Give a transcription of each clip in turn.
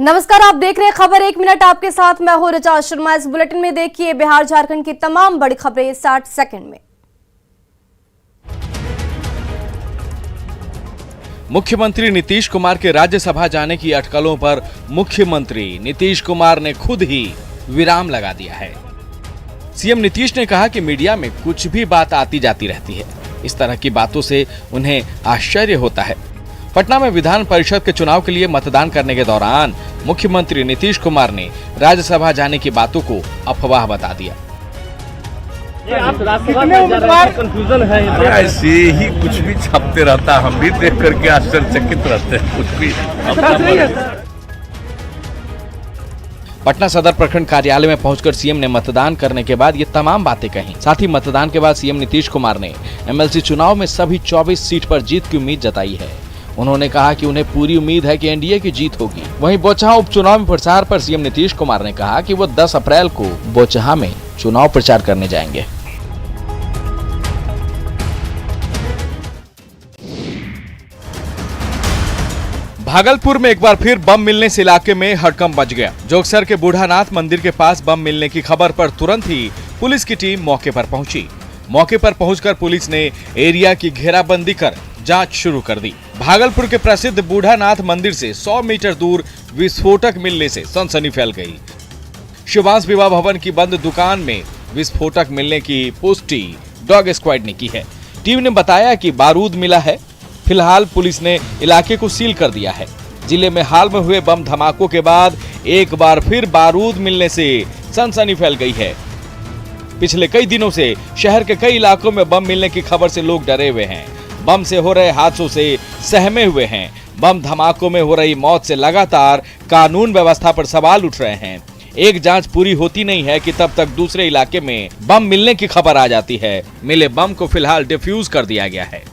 नमस्कार, आप देख रहे हैं खबर 1 मिनट। आपके साथ मैं हूं ऋचा शर्मा। इस बुलेटिन में देखिए बिहार झारखंड की तमाम बड़ी खबरें 60 सेकंड में। मुख्यमंत्री नीतीश कुमार के राज्यसभा जाने की अटकलों पर मुख्यमंत्री नीतीश कुमार ने खुद ही विराम लगा दिया है। सीएम नीतीश ने कहा कि मीडिया में कुछ भी बात आती जाती रहती है, इस तरह की बातों से उन्हें आश्चर्य होता है। पटना में विधान परिषद के चुनाव के लिए मतदान करने के दौरान मुख्यमंत्री नीतीश कुमार ने राज्यसभा जाने की बातों को अफवाह बता दिया। आप राज्यसभा में जा रहे हैं, कंफ्यूजन है। ऐसे ही कुछ भी छापते रहता, हम भी देख करके आश्चर्यचकित रहते हैं। कुछ भी पटना सदर प्रखंड कार्यालय में पहुंचकर सीएम ने मतदान करने के बाद ये तमाम बातें कही। साथ ही मतदान के बाद सीएम नीतीश कुमार ने एमएलसी चुनाव में सभी 24 सीट पर जीत की उम्मीद जताई है। उन्होंने कहा कि उन्हें पूरी उम्मीद है कि एनडीए की जीत होगी। वहीं बोचहा उपचुनाव में प्रचार पर सीएम नीतीश कुमार ने कहा कि वो 10 अप्रैल को बोचहा में चुनाव प्रचार करने जाएंगे। भागलपुर में एक बार फिर बम मिलने से इलाके में हड़कंप मच गया। जोगसर के बूढ़ानाथ मंदिर के पास बम मिलने की खबर पर तुरंत ही पुलिस की टीम मौके पर पहुंची। मौके पर पहुंचकर पुलिस ने एरिया की घेराबंदी कर जांच शुरू कर दी। भागलपुर के प्रसिद्ध बूढ़ानाथ मंदिर से 100 मीटर दूर विस्फोटक मिलने से सनसनी फैल गई। शिवांश विवाह भवन की बंद दुकान में विस्फोटक मिलने की पुष्टि डॉग स्क्वाड ने की है। टीम ने बताया कि बारूद मिला है। फिलहाल पुलिस ने इलाके को सील कर दिया है। जिले में हाल में हुए बम धमाकों के बाद एक बार फिर बारूद मिलने से सनसनी फैल गई है। पिछले कई दिनों से शहर के कई इलाकों में बम मिलने की खबर से लोग डरे हुए हैं। बम से हो रहे हादसों से सहमे हुए हैं। बम धमाकों में हो रही मौत से लगातार कानून व्यवस्था पर सवाल उठ रहे हैं। एक जांच पूरी होती नहीं है कि तब तक दूसरे इलाके में बम मिलने की खबर आ जाती है। मिले बम को फिलहाल डिफ्यूज कर दिया गया है।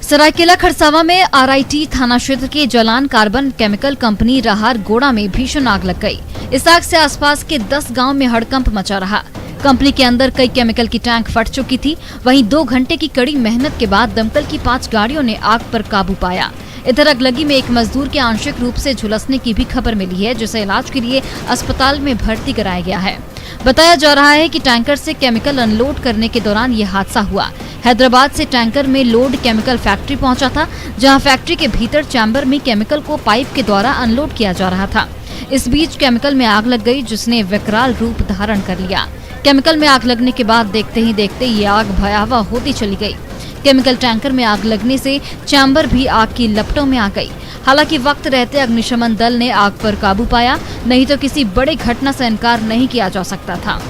सरायकेला खरसावा में आरआईटी थाना क्षेत्र के जलान कार्बन केमिकल कंपनी रहार गोड़ा में भीषण आग लग गई। इस आग से आसपास के 10 गांव में हड़कंप मचा रहा। कंपनी के अंदर कई केमिकल की टैंक फट चुकी थी। वहीं 2 घंटे की कड़ी मेहनत के बाद दमकल की 5 गाड़ियों ने आग पर काबू पाया। इधर अगलगी में एक मजदूर के आंशिक रूप से झुलसने की भी खबर मिली है, जिसे इलाज के लिए अस्पताल में भर्ती कराया गया है। बताया जा रहा है कि टैंकर से केमिकल अनलोड करने के दौरान ये हादसा हुआ। हैदराबाद से टैंकर में लोड केमिकल फैक्ट्री पहुंचा था, जहां फैक्ट्री के भीतर चैम्बर में केमिकल को पाइप के द्वारा अनलोड किया जा रहा था। इस बीच केमिकल में आग लग गई, जिसने विकराल रूप धारण कर लिया। केमिकल में आग लगने के बाद देखते ही देखते ये आग भयावह होती चली गई। केमिकल टैंकर में आग लगने से चैम्बर भी आग की लपटों में आ गई। हालांकि वक्त रहते अग्निशमन दल ने आग पर काबू पाया, नहीं तो किसी बड़ी घटना से इनकार नहीं किया जा सकता था।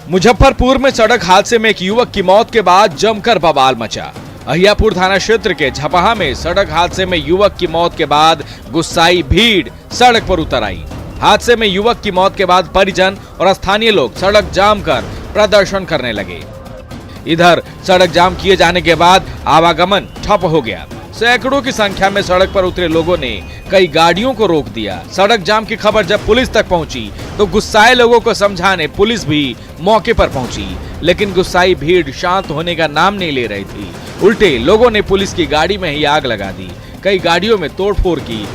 मुजफ्फरपुर में सड़क हादसे में एक युवक की मौत के बाद जमकर बवाल मचा। अहियापुर थाना क्षेत्र के झपहा में सड़क हादसे में युवक की मौत के बाद गुस्साई भीड़ सड़क पर उतर आई। हादसे में युवक की मौत के बाद परिजन और स्थानीय लोग सड़क जाम कर प्रदर्शन करने लगे। इधर सड़क जाम किए जाने के बाद आवागमन ठप हो गया। सैकड़ों की संख्या में सड़क पर उतरे लोगों ने कई गाड़ियों को रोक दिया। सड़क जाम की खबर जब पुलिस तक पहुंची तो गुस्साए लोगों को समझाने पुलिस भी मौके पर पहुंची, लेकिन गुस्साई भीड़ शांत होने का नाम नहीं ले रही थी। उल्टे लोगों ने पुलिस की गाड़ी में ही आग लगा दी। कई गाड़ियों में तोड़फोड़ की।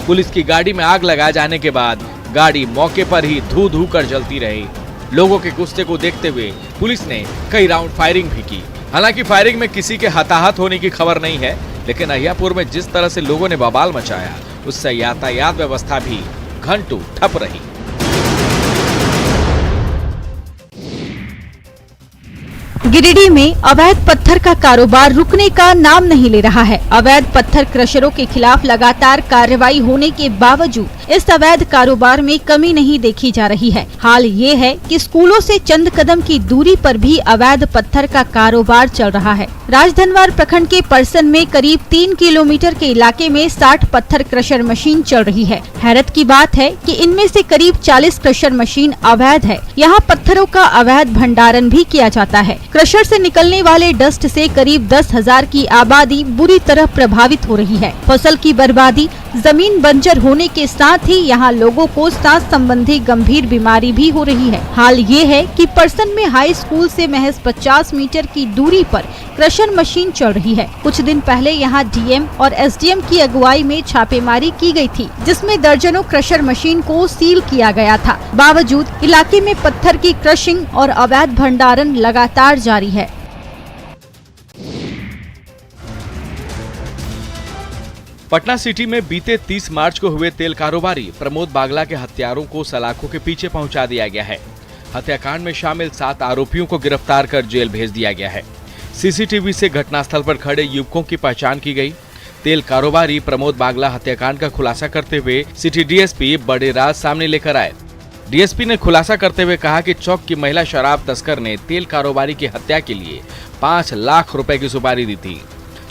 पुलिस की गाड़ी में आग लगाए जाने के बाद गाड़ी मौके पर ही धू धू कर जलती रही। लोगों के गुस्से को देखते हुए पुलिस ने कई राउंड फायरिंग भी की। हालांकि फायरिंग में किसी के हताहत होने की खबर नहीं है, लेकिन अहियापुर में जिस तरह से लोगों ने बवाल मचाया, उससे यातायात व्यवस्था भी घंटों ठप रही। गिरिडीह में अवैध पत्थर का कारोबार रुकने का नाम नहीं ले रहा है। अवैध पत्थर क्रशरों के खिलाफ लगातार कार्रवाई होने के बावजूद इस अवैध कारोबार में कमी नहीं देखी जा रही है। हाल ये है कि स्कूलों से चंद कदम की दूरी पर भी अवैध पत्थर का कारोबार चल रहा है। राजधनवार प्रखंड के परसन में करीब 3 किलोमीटर के इलाके में 60 पत्थर क्रशर मशीन चल रही है। हैरत की बात है कि इनमें से करीब 40 क्रशर मशीन अवैध है। यहाँ पत्थरों का अवैध भंडारण भी किया जाता है। क्रशर से निकलने वाले डस्ट से करीब 10,000 की आबादी बुरी तरह प्रभावित हो रही है। फसल की बर्बादी, जमीन बंजर होने के साथ ही यहाँ लोगों को सांस संबंधी गंभीर बीमारी भी हो रही है। हाल ये है कि परसन में हाई स्कूल से महज 50 मीटर की दूरी पर क्रशर मशीन चल रही है। कुछ दिन पहले यहाँ डीएम और एसडीएम की अगुवाई में छापेमारी की गई थी, जिसमें दर्जनों क्रशर मशीन को सील किया गया था। बावजूद इलाके में पत्थर की क्रशिंग और अवैध भंडारण लगातार जारी है। पटना सिटी में बीते 30 मार्च को हुए तेल कारोबारी प्रमोद बागला के हत्यारों को सलाखों के पीछे पहुंचा दिया गया है। हत्याकांड में शामिल 7 आरोपियों को गिरफ्तार कर जेल भेज दिया गया है। सीसीटीवी से घटनास्थल पर खड़े युवकों की पहचान की गई। तेल कारोबारी प्रमोद बागला हत्याकांड का खुलासा करते हुए सिटी डीएसपी बड़े राज सामने लेकर आए। डीएसपी ने खुलासा करते हुए कहा कि चौक की महिला शराब तस्कर ने तेल कारोबारी की हत्या के लिए 5 लाख रुपए की सुपारी दी थी।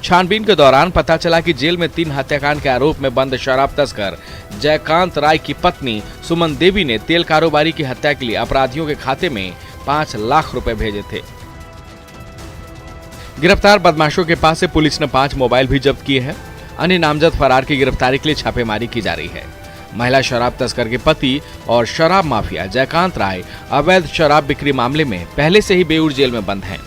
छानबीन के दौरान पता चला कि जेल में 3 हत्याकांड के आरोप में बंद शराब तस्कर जयकांत राय की पत्नी सुमन देवी ने तेल कारोबारी की हत्या के लिए अपराधियों के खाते में 5 लाख रुपए भेजे थे। गिरफ्तार बदमाशों के पास से पुलिस ने 5 मोबाइल भी जब्त किए हैं। अन्य नामजद फरार की गिरफ्तारी के लिए छापेमारी की जा रही है। महिला शराब तस्कर के पति और शराब माफिया जयकांत राय अवैध शराब बिक्री मामले में पहले से ही बेऊर जेल में बंद हैं।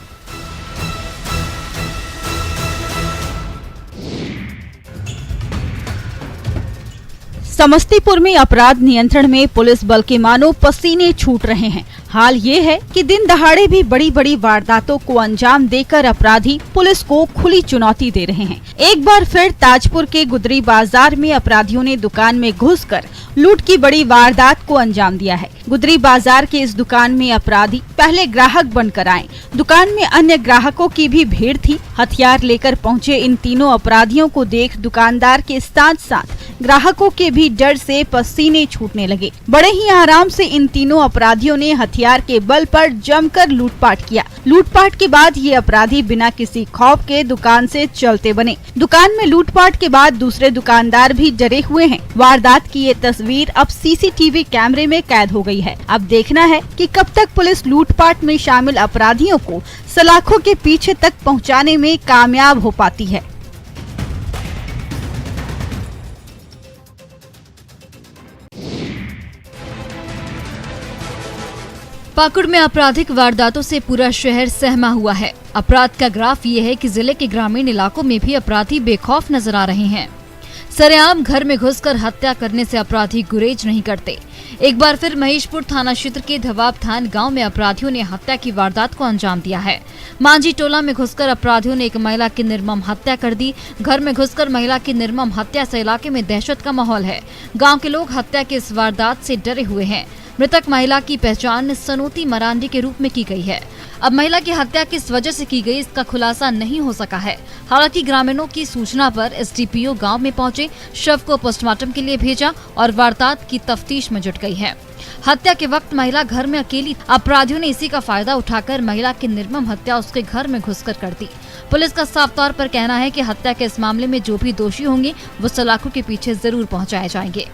समस्तीपुर में अपराध नियंत्रण में पुलिस बल के मानो पसीने छूट रहे हैं। हाल ये है कि दिन दहाड़े भी बड़ी बड़ी वारदातों को अंजाम देकर अपराधी पुलिस को खुली चुनौती दे रहे हैं। एक बार फिर ताजपुर के गुदरी बाजार में अपराधियों ने दुकान में घुसकर लूट की बड़ी वारदात को अंजाम दिया है। गुदरी बाजार के इस दुकान में अपराधी पहले ग्राहक बनकर आए। दुकान में अन्य ग्राहकों की भी भीड़ थी। हथियार लेकर पहुंचे इन तीनों अपराधियों को देख दुकानदार के साथ साथ ग्राहकों के भी डर से पसीने छूटने लगे। बड़े ही आराम से इन तीनों अपराधियों ने हथियार के बल पर जमकर लूटपाट किया। लूटपाट के बाद ये अपराधी बिना किसी खौफ के दुकान से चलते बने। दुकान में लूटपाट के बाद दूसरे दुकानदार भी डरे हुए हैं। वारदात की ये तस्वीर अब सीसीटीवी कैमरे में कैद हो गई है। अब देखना है कि कब तक पुलिस लूटपाट में शामिल अपराधियों को सलाखों के पीछे तक पहुंचाने में कामयाब हो पाती है। पाकुड़ में आपराधिक वारदातों से पूरा शहर सहमा हुआ है। अपराध का ग्राफ ये है कि जिले के ग्रामीण इलाकों में भी अपराधी बेखौफ नजर आ रहे हैं। सरेआम घर में घुसकर हत्या करने से अपराधी गुरेज नहीं करते। एक बार फिर महेशपुर थाना क्षेत्र के धवाब थान गांव में अपराधियों ने हत्या की वारदात को अंजाम दिया है। मांझी टोला में घुसकर अपराधियों ने एक महिला की निर्मम हत्या कर दी। घर में घुसकर महिला की निर्मम हत्या से इलाके में दहशत का माहौल है। गाँव के लोग हत्या की इस वारदात से डरे हुए हैं। मृतक महिला की पहचान सनोती मरांडी के रूप में की गई है। अब महिला की हत्या किस वजह से की गई इसका खुलासा नहीं हो सका है। हालांकि ग्रामीणों की सूचना पर एसडीपीओ गांव में पहुंचे, शव को पोस्टमार्टम के लिए भेजा और वारदात की तफ्तीश में जुट गई है। हत्या के वक्त महिला घर में अकेली, अपराधियों ने इसी का फायदा उठाकर महिला की निर्मम हत्या उसके घर में घुसकर कर दी। पुलिस का साफ तौर पर कहना है कि हत्या के इस मामले में जो भी दोषी होंगे वो सलाखों के पीछे जरूर पहुँचाए जाएंगे।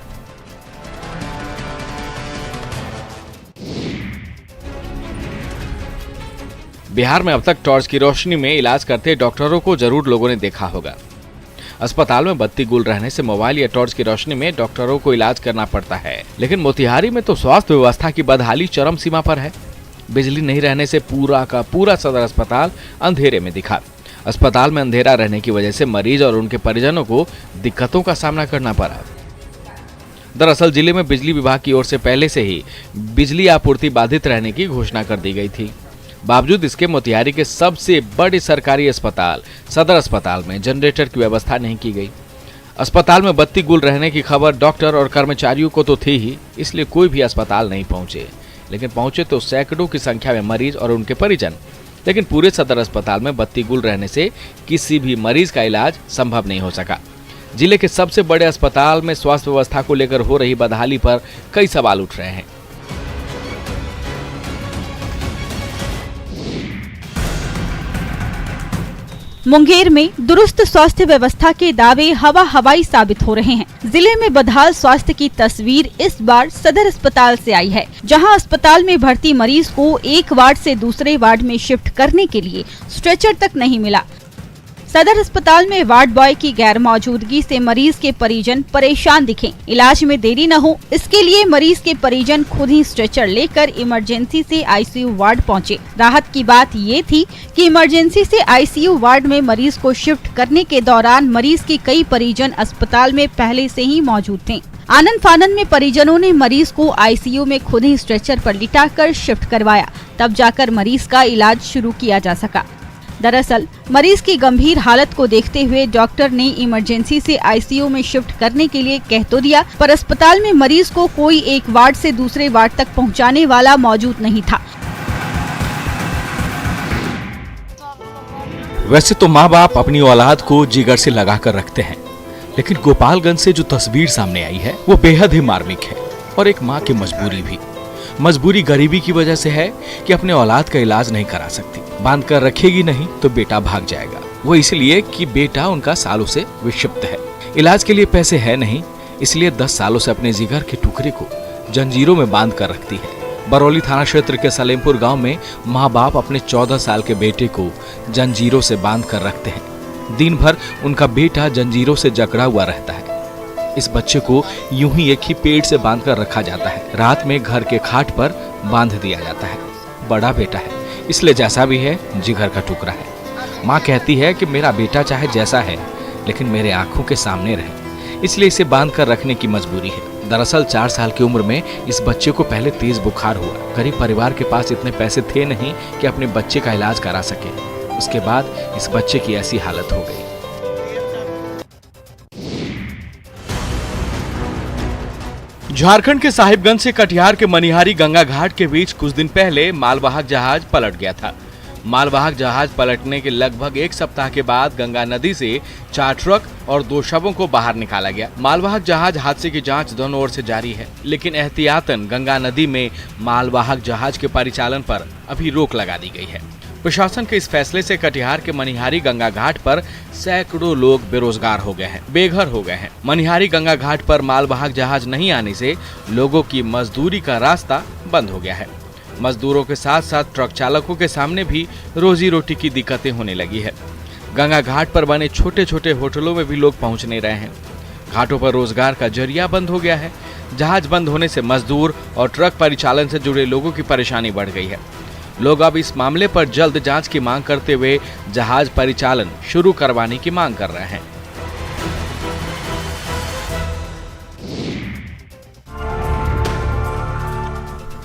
बिहार में अब तक टॉर्च की रोशनी में इलाज करते डॉक्टरों को जरूर लोगों ने देखा होगा। अस्पताल में बत्ती गुल रहने से मोबाइल या टॉर्च की रोशनी में डॉक्टरों को इलाज करना पड़ता है। लेकिन मोतिहारी में तो स्वास्थ्य व्यवस्था की बदहाली चरम सीमा पर है। बिजली नहीं रहने से पूरा का पूरा सदर अस्पताल अंधेरे में दिखा। अस्पताल में अंधेरा रहने की वजह से मरीज और उनके परिजनों को दिक्कतों का सामना करना पड़ा। दरअसल जिले में बिजली विभाग की ओर से पहले से ही बिजली आपूर्ति बाधित रहने की घोषणा कर दी गई थी। बावजूद इसके मोतिहारी के सबसे बड़े सरकारी अस्पताल सदर अस्पताल में जनरेटर की व्यवस्था नहीं की गई। अस्पताल में बत्ती गुल रहने की खबर डॉक्टर और कर्मचारियों को तो थी ही, इसलिए कोई भी अस्पताल नहीं पहुंचे। लेकिन पहुंचे तो सैकड़ों की संख्या में मरीज और उनके परिजन। लेकिन पूरे सदर अस्पताल में बत्ती गुल रहने से किसी भी मरीज का इलाज संभव नहीं हो सका। जिले के सबसे बड़े अस्पताल में स्वास्थ्य व्यवस्था को लेकर हो रही बदहाली पर कई सवाल उठ रहे हैं। मुंगेर में दुरुस्त स्वास्थ्य व्यवस्था के दावे हवाई साबित हो रहे हैं। जिले में बदहाल स्वास्थ्य की तस्वीर इस बार सदर अस्पताल से आई है, जहां अस्पताल में भर्ती मरीज को एक वार्ड से दूसरे वार्ड में शिफ्ट करने के लिए स्ट्रेचर तक नहीं मिला। सदर अस्पताल में वार्ड बॉय की गैर मौजूदगी से मरीज के परिजन परेशान दिखे। इलाज में देरी न हो इसके लिए मरीज के परिजन खुद ही स्ट्रेचर लेकर इमरजेंसी से आईसीयू वार्ड पहुंचे। राहत की बात ये थी कि इमरजेंसी से आईसीयू वार्ड में मरीज को शिफ्ट करने के दौरान मरीज के कई परिजन अस्पताल में पहले से ही मौजूद थे। आनन फानन में परिजनों ने मरीज को आईसीयू में खुद ही स्ट्रेचर पर लिटाकर शिफ्ट करवाया, तब जाकर मरीज का इलाज शुरू किया जा सका। दरअसल मरीज की गंभीर हालत को देखते हुए डॉक्टर ने इमरजेंसी से आईसीयू में शिफ्ट करने के लिए कह तो दिया, पर अस्पताल में मरीज को कोई एक वार्ड से दूसरे वार्ड तक पहुंचाने वाला मौजूद नहीं था। वैसे तो माँ बाप अपनी औलाद को जिगर से लगा कर रखते हैं, लेकिन गोपालगंज से जो तस्वीर सामने आई है वो बेहद ही मार्मिक है। और एक माँ की मजबूरी भी। मजबूरी गरीबी की वजह से है कि अपने औलाद का इलाज नहीं करा सकती। बांध कर रखेगी नहीं तो बेटा भाग जाएगा। वो इसलिए कि बेटा उनका सालों से विक्षिप्त है। इलाज के लिए पैसे है नहीं, इसलिए 10 सालों से अपने जिगर के टुकड़े को जंजीरों में बांध कर रखती है। बरौली थाना क्षेत्र के सलेमपुर गांव में माँ बाप अपने 14 साल के बेटे को जंजीरों से बांध कर रखते हैं। दिन भर उनका बेटा जंजीरों से जकड़ा हुआ रहता है। इस बच्चे को यूं ही एक ही पेड़ से बांध कर रखा जाता है। रात में घर के खाट पर बांध दिया जाता है। बड़ा बेटा है, इसलिए जैसा भी है जिगर का टुकड़ा है। माँ कहती है कि मेरा बेटा चाहे जैसा है लेकिन मेरे आंखों के सामने रहे, इसलिए इसे बांध कर रखने की मजबूरी है। दरअसल 4 साल की उम्र में इस बच्चे को पहले तेज बुखार हुआ। गरीब परिवार के पास इतने पैसे थे नहीं कि अपने बच्चे का इलाज करा सके। उसके बाद इस बच्चे की ऐसी हालत हो गई। झारखंड के साहिबगंज से कटिहार के मनिहारी गंगा घाट के बीच कुछ दिन पहले मालवाहक जहाज पलट गया था। मालवाहक जहाज पलटने के लगभग 1 सप्ताह के बाद गंगा नदी से 4 ट्रक और 2 शवों को बाहर निकाला गया। मालवाहक जहाज हादसे की जांच दोनों ओर से जारी है, लेकिन एहतियातन गंगा नदी में मालवाहक जहाज के परिचालन पर अभी रोक लगा दी गई है। प्रशासन के इस फैसले से कटिहार के मनिहारी गंगा घाट पर सैकड़ों लोग बेरोजगार हो गए हैं, बेघर हो गए हैं। मनिहारी गंगा घाट पर मालवाहक जहाज नहीं आने से लोगों की मजदूरी का रास्ता बंद हो गया है। मजदूरों के साथ साथ ट्रक चालकों के सामने भी रोजी रोटी की दिक्कतें होने लगी है। गंगा घाट पर बने छोटे छोटे होटलों में भी लोग पहुंच नहीं रहे हैं। घाटों पर रोजगार का जरिया बंद हो गया है। जहाज बंद होने से मजदूर और ट्रक परिचालन से जुड़े लोगों की परेशानी बढ़ गई है। लोग अब इस मामले पर जल्द जांच की मांग करते हुए जहाज परिचालन शुरू करवाने की मांग कर रहे हैं।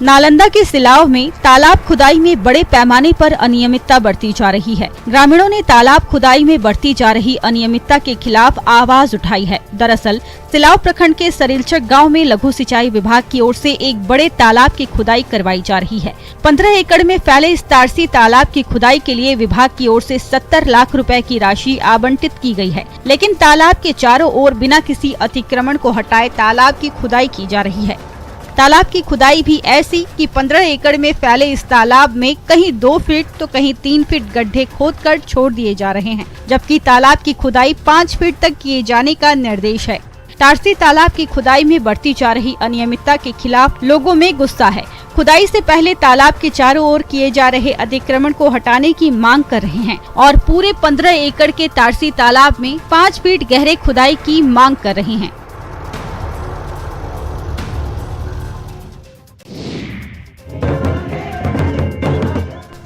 नालंदा के सिलाव में तालाब खुदाई में बड़े पैमाने पर अनियमितता बढ़ती जा रही है। ग्रामीणों ने तालाब खुदाई में बढ़ती जा रही अनियमितता के खिलाफ आवाज उठाई है। दरअसल सिलाव प्रखंड के सरिलचक गांव में लघु सिंचाई विभाग की ओर से एक बड़े तालाब की खुदाई करवाई जा रही है। 15 एकड़ में फैले इस तारसी तालाब की खुदाई के लिए विभाग की ओर से 70 लाख रुपए की राशि आवंटित की गई है, लेकिन तालाब के चारों ओर बिना किसी अतिक्रमण को हटाए तालाब की खुदाई की जा रही है। तालाब की खुदाई भी ऐसी कि 15 एकड़ में फैले इस तालाब में कहीं 2 फीट तो कहीं 3 फीट गड्ढे खोदकर छोड़ दिए जा रहे हैं, जबकि तालाब की खुदाई 5 फीट तक किए जाने का निर्देश है। तारसी तालाब की खुदाई में बढ़ती जा रही अनियमितता के खिलाफ लोगों में गुस्सा है। खुदाई से पहले तालाब के चारों ओर किए जा रहे अतिक्रमण को हटाने की मांग कर रहे हैं और पूरे 15 एकड़ के तारसी तालाब में 5 फीट गहरे खुदाई की मांग कर रहे हैं।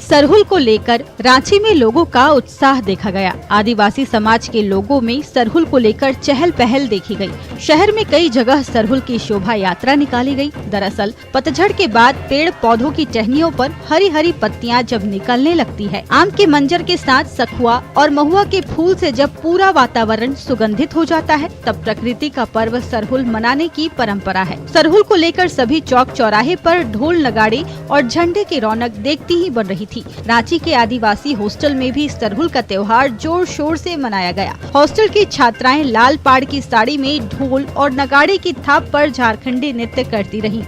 सरहुल को लेकर रांची में लोगों का उत्साह देखा गया। आदिवासी समाज के लोगों में सरहुल को लेकर चहल पहल देखी गई। शहर में कई जगह सरहुल की शोभा यात्रा निकाली गई। दरअसल पतझड़ के बाद पेड़ पौधों की टहनियों पर हरी हरी पत्तियां जब निकलने लगती है, आम के मंजर के साथ सखुआ और महुआ के फूल से जब पूरा वातावरण सुगंधित हो जाता है, तब प्रकृति का पर्व सरहुल मनाने की परंपरा है। सरहुल को लेकर सभी चौक चौराहे पर ढोल नगाड़े और झंडे की रौनक देखती ही बन रही थी। रांची के आदिवासी हॉस्टल में भी सरहुल का त्योहार जोर शोर से मनाया गया। हॉस्टल की छात्राएं लाल पाड़ की साड़ी में ढोल और नगाड़े की थाप पर झारखंडी नृत्य करती रहीं।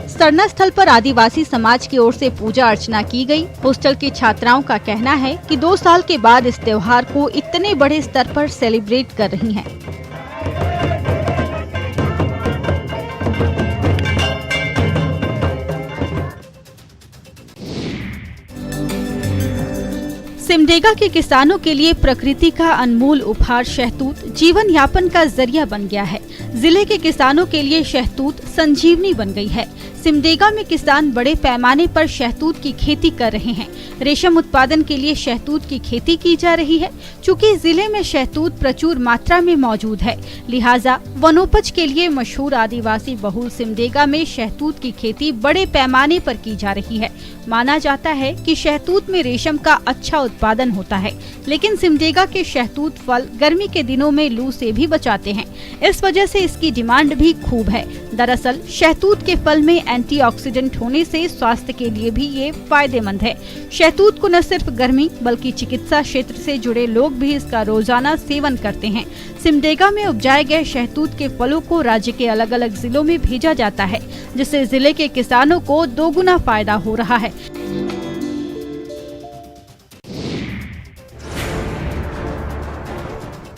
सरना स्थल पर आदिवासी समाज की ओर से पूजा अर्चना की गई। हॉस्टल की छात्राओं का कहना है कि 2 साल के बाद इस त्योहार को इतने बड़े स्तर पर सेलिब्रेट कर रही हैं। सिमडेगा के किसानों के लिए प्रकृति का अनमोल उपहार शहतूत जीवन यापन का जरिया बन गया है। जिले के किसानों के लिए शहतूत संजीवनी बन गई है। सिमडेगा में किसान बड़े पैमाने पर शहतूत की खेती कर रहे हैं। रेशम उत्पादन के लिए शहतूत की खेती की जा रही है। चूँकि जिले में शहतूत प्रचुर मात्रा में मौजूद है, लिहाजा वनोपज के लिए मशहूर आदिवासी बहुल सिमडेगा में शहतूत की खेती बड़े पैमाने पर की जा रही है। माना जाता है कि शहतूत में रेशम का अच्छा उत्पादन होता है, लेकिन सिमडेगा के शहतूत फल गर्मी के दिनों में लू से भी बचाते हैं। इस वजह से इसकी डिमांड भी खूब है। दरअसल शहतूत के फल में एंटीऑक्सीडेंट होने से स्वास्थ्य के लिए भी ये फायदेमंद है। शहतूत को न सिर्फ गर्मी बल्कि चिकित्सा क्षेत्र से जुड़े लोग भी इसका रोजाना सेवन करते हैं। सिमडेगा में उपजाए गए शहतूत के फलों को राज्य के अलग अलग जिलों में भेजा जाता है, जिससे जिले के किसानों को दोगुना फायदा हो रहा है।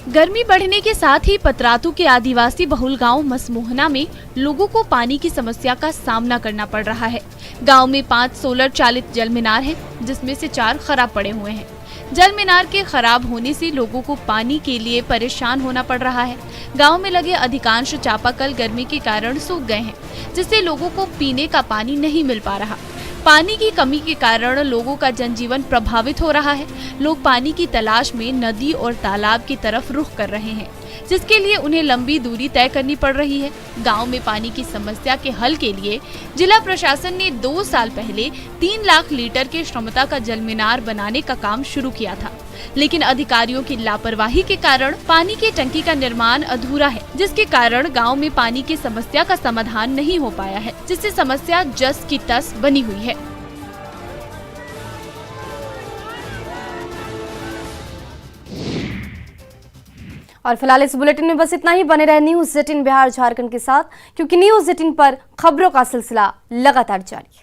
गर्मी बढ़ने के साथ ही पतरातू के आदिवासी बहुल गांव मसमोहना में लोगों को पानी की समस्या का सामना करना पड़ रहा है। गांव में 5 सोलर चालित जल मीनार हैं, जिसमें से 4 खराब पड़े हुए हैं। जल मीनार के खराब होने से लोगों को पानी के लिए परेशान होना पड़ रहा है। गांव में लगे अधिकांश चापाकल गर्मी के कारण सूख गए हैं, जिससे लोगों को पीने का पानी नहीं मिल पा रहा। पानी की कमी के कारण लोगों का जनजीवन प्रभावित हो रहा है। लोग पानी की तलाश में नदी और तालाब की तरफ रुख कर रहे हैं, जिसके लिए उन्हें लंबी दूरी तय करनी पड़ रही है। गांव में पानी की समस्या के हल के लिए जिला प्रशासन ने 2 साल पहले 3 लाख लीटर के क्षमता का जल मीनार बनाने का काम शुरू किया था, लेकिन अधिकारियों की लापरवाही के कारण पानी की टंकी का निर्माण अधूरा है, जिसके कारण गांव में पानी की समस्या का समाधान नहीं हो पाया है, जिससे समस्या जस की तस बनी हुई है। और फिलहाल इस बुलेटिन में बस इतना ही। बने रहे न्यूज़ 18 बिहार झारखंड के साथ, क्योंकि न्यूज़ 18 पर खबरों का सिलसिला लगातार जारी है।